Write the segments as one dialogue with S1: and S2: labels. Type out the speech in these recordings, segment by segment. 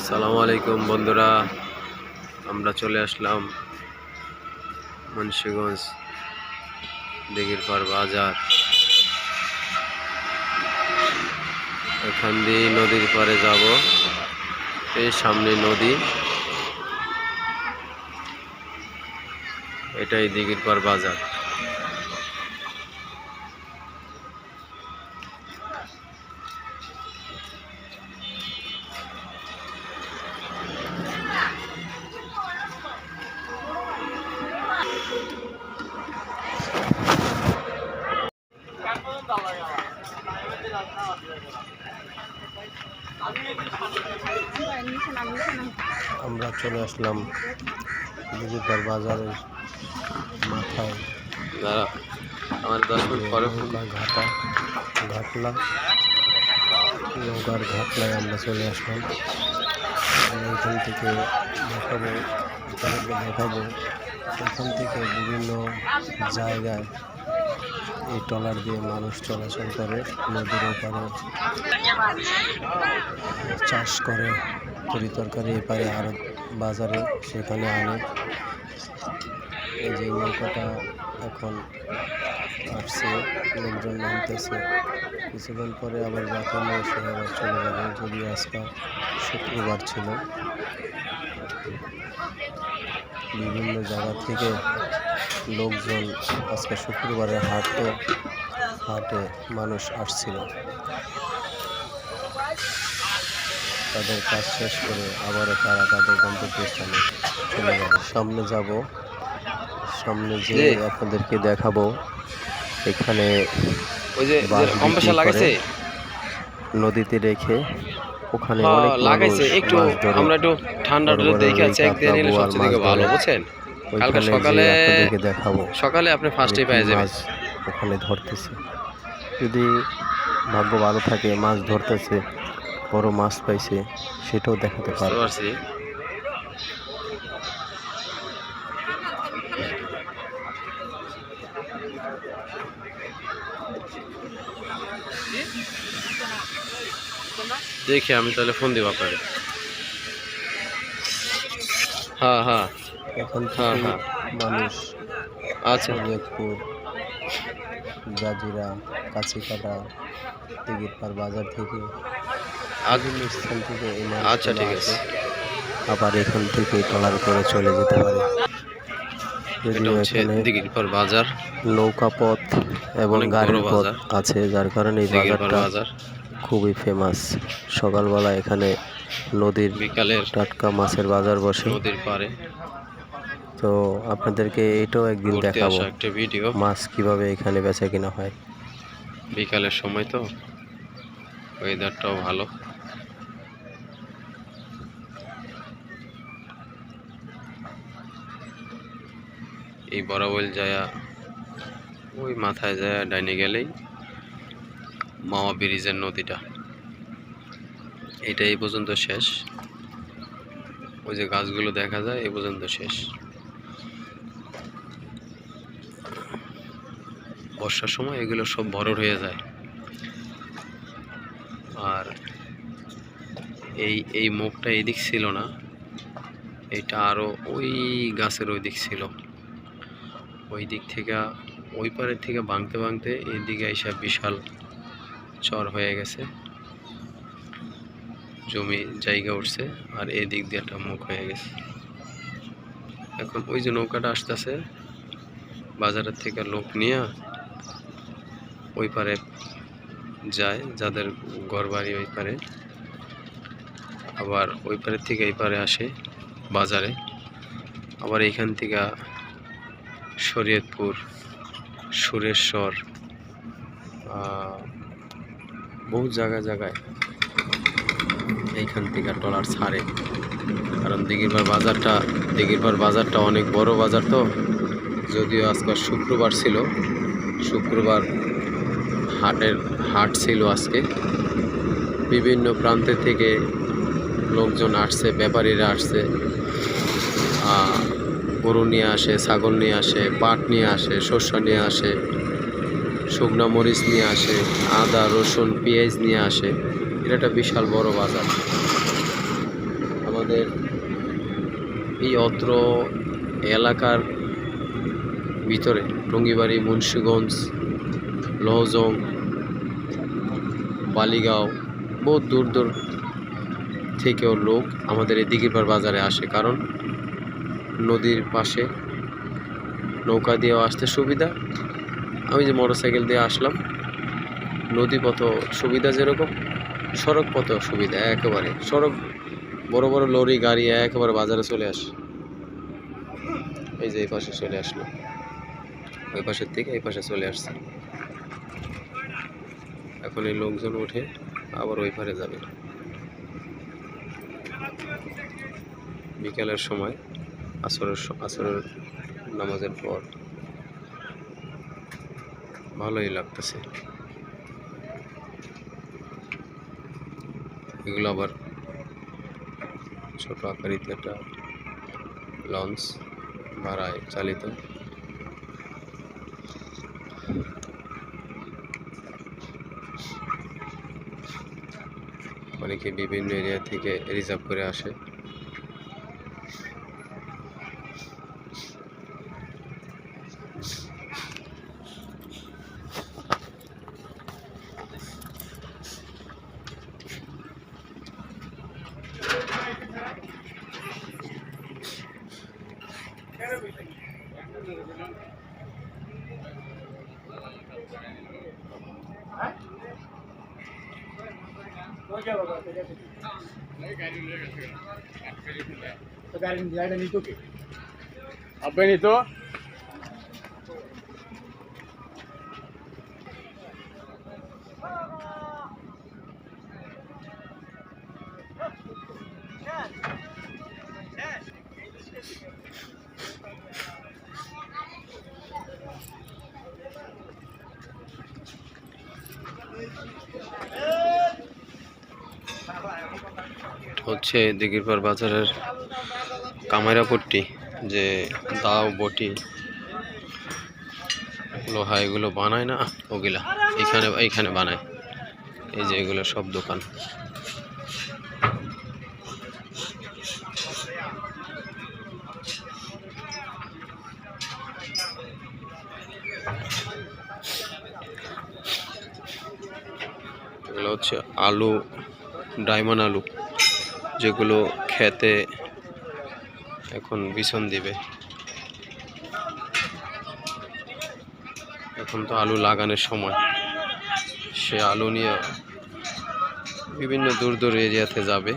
S1: আসসালামু আলাইকুম বন্ধুরা, আমরা চলে আসলাম মুন্সিগঞ্জ দিঘিরপাড় বাজার। এখান দিয়ে নদীর পাড়ে যাব। এই সামনে নদী, এটাই দিঘিরপাড় বাজার। আমরা চলে আসলাম দিঘিরপাড় বাজারের মাথায়। আমার 10 মিনিট পরে ঘাটলা নৌকার ঘাটলায় আমরা চলে আসলাম। এখান থেকে দেখাবো এখান থেকে বিভিন্ন জায়গায় এই ট্রলার দিয়ে মানুষ চলাচল করে, নদীর ওপারে চাষ করে, তরি তরকারি এপারে আরো বাজারে সেখানে আনে। এই যে নৌকাটা এখন আসছে, লোকজন নামতেছে, কিছুক্ষণ পরে আবার বাতানো এসে আবার চলে যাবে। যদিও আজকে শুক্রবার ছিল, বিভিন্ন জায়গা থেকে লোকজন আজকে শুক্রবারের হাটে মানুষ আসছিল। তাদের কাজ শেষ করে আবারও তারা তাদের গন্তব্যস্থানে চলে যাবে। সামনে যে আপনাদেরকে দেখাবো, এখানে নদীতে রেখে ওখানে অনেক লাগাইছে। একটু আমরা একটু ঠান্ডাটা দেখে চেক দিয়ে নিলে সবচেয়ে থেকে ভালো, বুঝছেন? কালকে সকালে আপনাদেরকে দেখাবো, সকালে আপনি ফার্স্টে পেয়ে যাবেন। ওখানে ধরতেছে, যদি ভাগ্য ভালো থাকে মাছ ধরতেছে, বড় মাছ পাইছে, সেটাও দেখাতে পারবো। দেখি আমি তাহলে ফোন দিব আপনাকে। হ্যাঁ এখন মানুষ আচ্ছা, মেঘপুর, জাজিরা, কাছিকাটা, দিঘিরপাড় বাজার থেকে বিভিন্ন স্থান থেকে আচ্ছা ঠিক আছে, আবার এখান থেকে ট্রলার করে চলে যেতে পারে। যদিও এখানে দিঘিরপাড় বাজার নৌকা পথ এবং গাড়ির পথ আছে, যার কারণে এই বাজারটা খুবই ফেমাস। সকালবেলা এখানে নদীর বিকালের টাটকা মাছের বাজার বসে নদীর পাড়ে। তো আপনাদেরকে এটাও একদিন দেখাবো, একটা ভিডিও, মাছ কিভাবে এখানে বেচা কিনা হয়। বিকালের সময় তো ওয়েদারটাও ভালো। এই বরাবল যায়া ওই মাথায় যায় ডাইনে গেলেই মাওয়া ব্রিজের নদীটা, এটা এই পর্যন্ত শেষ। ওই যে গাছগুলো দেখা যায় এই পর্যন্ত শেষ। বর্ষার সময় এগুলো সব ভরট হয়ে যায়। আর এই মুখটা এই দিক ছিল না, এটা আরো ওই গাছের ওই দিক ছিল। ওই দিক থেকে ওই পারের থেকে ভাঙতে এই দিকে এসে বিশাল চর হয়ে গেছে, জমি জায়গা উঠছে, আর এই দিক দিয়ে একটা মুখ হয়ে গেছে। এখন ওই যে নৌকাটা আসতেছে বাজারের থেকে লোক নিয়ে ওই পারে যায়, যাদের ঘর বাড়ি ওই পারে, আবার ওই পারের থেকে এই পারে আসে বাজারে। আবার এইখান থেকে শরীয়তপুর, সুরেশ্বর, বহু জায়গায় এইখান থেকে ট্রলার ছাড়ে। কারণ দিঘিরপাড় বাজারটা অনেক বড় বাজার। তো যদিও আজকে শুক্রবার ছিল, শুক্রবার হাট ছিল আজকে। বিভিন্ন প্রান্তে থেকে লোকজন আসছে, ব্যাপারীরা আসছে, গরু নিয়ে আসে, ছাগল নিয়ে আসে, পাট নিয়ে আসে, শস্য নিয়ে আসে, শুকনো মরিচ নিয়ে আসে, আদা রসুন পেঁয়াজ নিয়ে আসে। এটা একটা বিশাল বড় বাজার। আমাদের এই অত্র এলাকার ভিতরে টঙ্গিবাড়ি, মুন্সিগঞ্জ, লহজং, বালিগাঁও বহুত দূর দূর থেকেও লোক আমাদের এই দিঘিরপাড় বাজারে আসে, কারণ নদীর পাশে নৌকা দিয়েও আসতে সুবিধা। আমি যে মোটরসাইকেল দিয়ে আসলাম, নদী পথ সুবিধা যেরকম, সড়ক পথ সুবিধা একেবারে। সড়ক বড় বড় লরি গাড়ি একেবারে বাজারে চলে আসে। এই যে এই পাশে চলে আসলো, ওই পাশের থেকে এই পাশে চলে আসছে। এখন এই লোকজন উঠে আবার ওই পারে যাবে। বিকেলের সময় আসরের নামাজের পর ভালোই লাগতেছে। এগুলো আবার ছোট আকারিতে একটা লঞ্চ ভাড়ায় চালিত। অনেকে বিভিন্ন এরিয়া থেকে রিজার্ভ করে আসে।
S2: अब्बे नहीं तो
S1: হচ্ছে দিঘিরপাড় বাজারের কামাইরাপট্টি, যে দাও বটি লোহা এগুলো বানায় না, ওগুলা এইখানে বানায়। এই যে এগুলো সব দোকান। এগুলো হচ্ছে আলু, ডায়মন্ড আলু, যেগুলো খেতে এখন বিছন দিবে। এখন তো আলু লাগানোর সময়, সে আলু নিয়ে বিভিন্ন দূর দূর এরিয়াতে যাবে।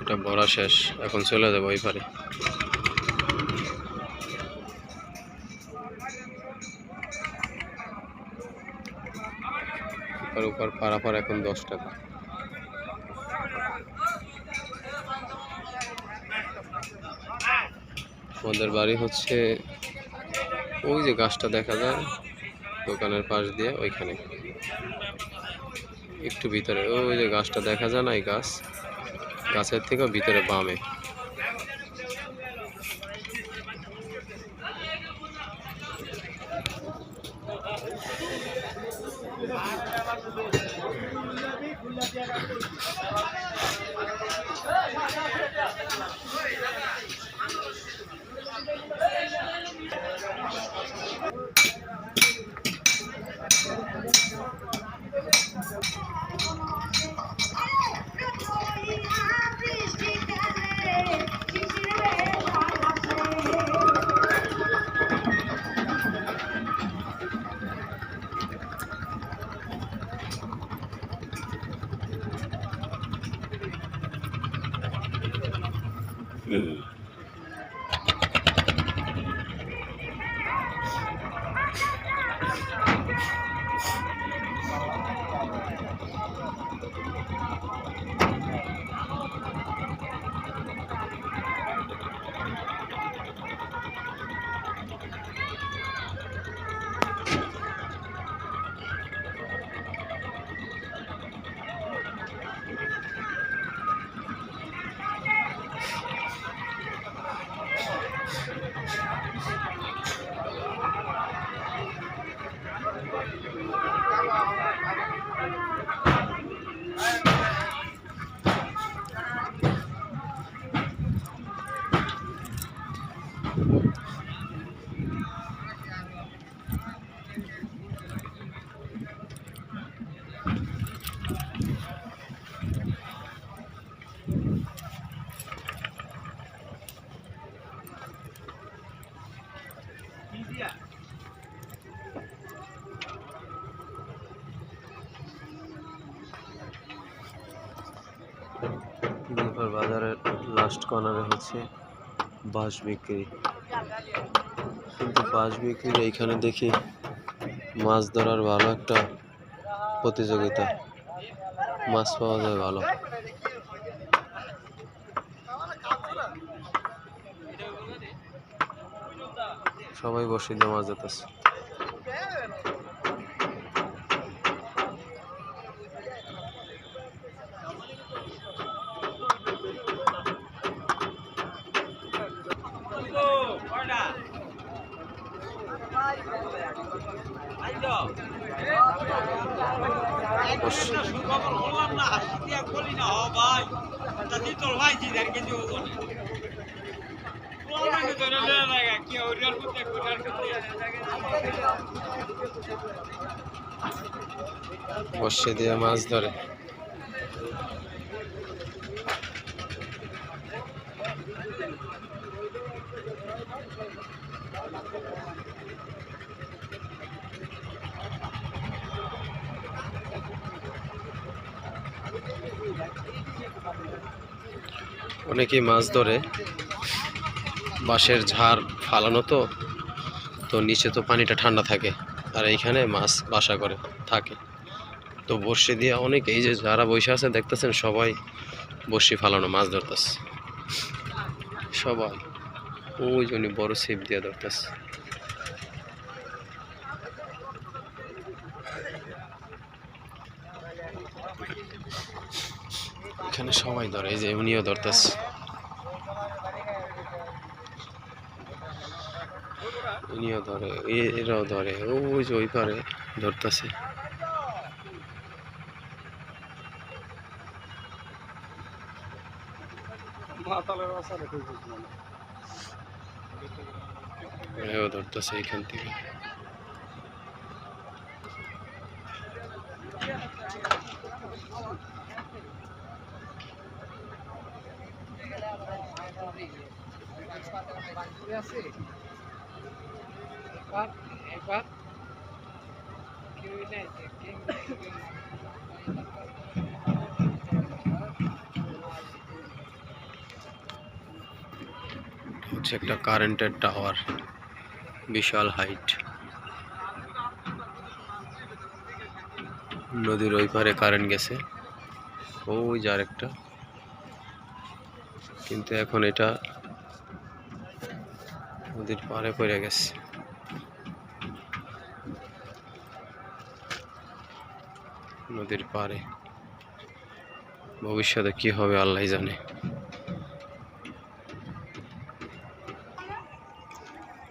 S1: এটা ভরা শেষ, এখন চলে যাবো ওই পারে। উপর পারাপার এখন 10 টাকা। আমাদের বাড়ি হচ্ছে ওই যে গাছটা দেখা যায় দোকানের পাশ দিয়ে, ওইখানে একটু ভিতরে। ওই যে গাছটা দেখা যায় না, এই গাছের থেকে ভিতরে বামে। দিঘিপাড় বাজারের লাস্ট কর্নারে হচ্ছে বাঁশ বিক্রি, কিন্তু বাঁশ বিক্রির এইখানে দেখি মাছ ধরার ভালো একটা প্রতিযোগিতা, মাছ পাওয়া যায় ভালো। সবাই বসে দিয়ে মাছ ধরতেছে। বসে দিয়ে মাছ ধরে। অনেকেই মাছ ধরে, বাঁশের ঝাড় ফালানো তো, তো নিচে তো পানিটা ঠান্ডা থাকে, আর এইখানে মাছ বাসা করে থাকে। তো বড়শি দিয়ে অনেক, এই যে যারা বসে আছে দেখতেছেন, সবাই বড়শি ফালানো মাছ ধরতেছে সবাই। ওই জন্য বড় ছিপ দিয়ে ধরতেছে। এখানে সবাই ধরে, এই যে উনিও ধরতেছে। উনিও ধরে, এরাও ধরে, ওই যে ওই পারে ধরতেছে। এও ধরতেছে এইখান থেকে। হচ্ছে একটা কারেন্টের টাওয়ার, বিশাল হাইট। নদীর ওই পারে কারেন্ট গেছে, ওই যে আরেকটা, কিন্তু এখন এটা নদীর পারে পড়ে গেছে। নদীর পারে ভবিষ্যতে কি হবে আল্লাহ জানে।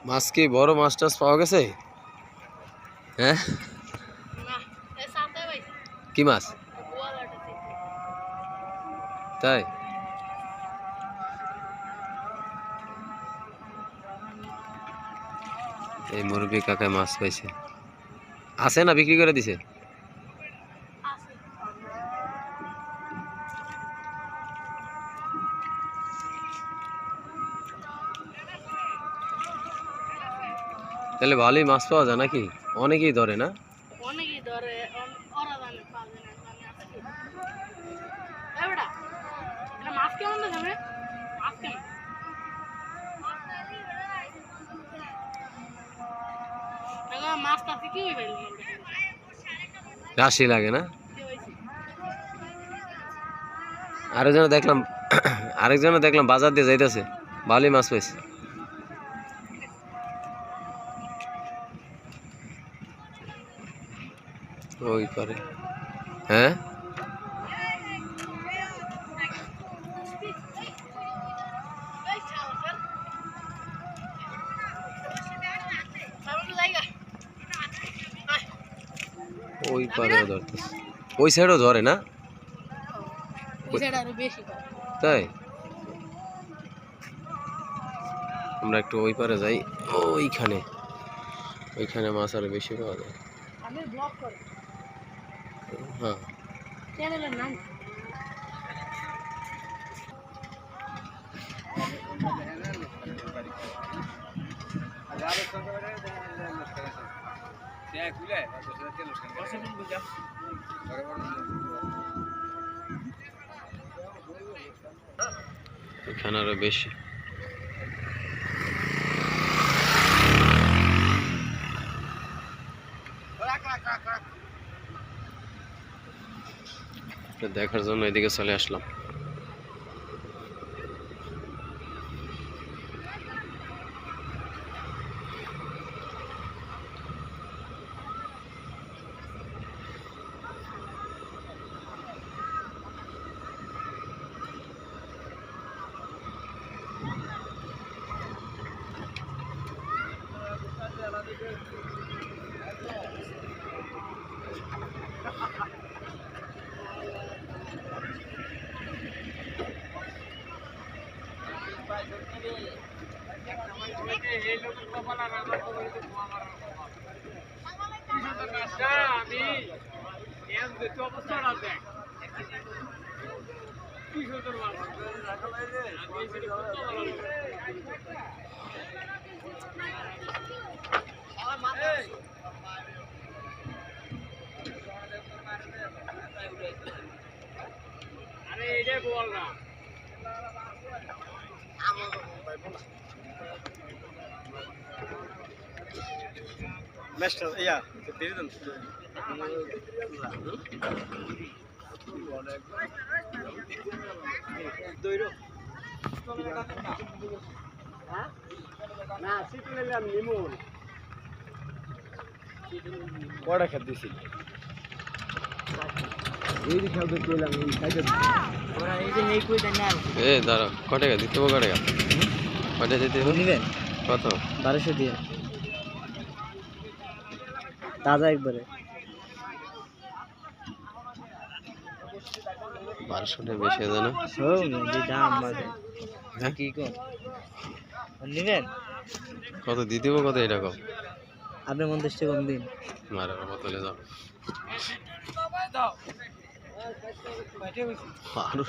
S1: মাছ কি বড় মাছ টাছ পাওয়া গেছে? হ্যাঁ, কি মাছ? তাই? এই মুরব্বী কাকায় মাছ পাইছে, আছে না বিক্রি করে দিছে? তাহলে ভালোই মাছ পাওয়া যায় নাকি? অনেকেই ধরে না?
S3: অনেকেই ধরে, ওরা জানে পাবে না, জানে আছে কি? এই বেটা, এটা মাছ কেমন দেখাবে? মাছ কেমন? দেখো মাছটা কি হয়ে গেল?
S1: রাশি লাগে না?
S3: কি হয়েছে?
S1: আরেকজনে দেখলাম বাজার দিয়ে যাইতেছে, ভালোই মাছ পাইছে। ওই পারে, হ্যাঁ, ওই পারেও ধরতেছে, ওই সাইডও ধরে না? তাই? আমরা একটু ওই পারে যাই, ওইখানে মাছ আরো বেশি পাওয়া যায়। হ্যাঁ,
S3: চ্যানেলের নাম
S1: এখানে আরো বেশি। এটা দেখার জন্য এদিকে চলে আসলাম।
S2: কয়টা খেত দিছি
S1: এ দাঁড়া, ক টাকা দিতে হবে? ক টাকা? কয়টা দিতে হবে?
S4: নিবেন
S1: কত?
S4: 1200 দিয়ে তাজা একবারে
S1: 1200 টাকা বেশি হয়ে যায় না?
S4: দাম বাজে
S1: হ্যাঁ?
S4: কি কম নিবেন?
S1: কত দিতে হবে? কত এটা কম?
S4: আপনি 50 টাকা কম দিন।
S1: মারা বোতলে যাও। আরো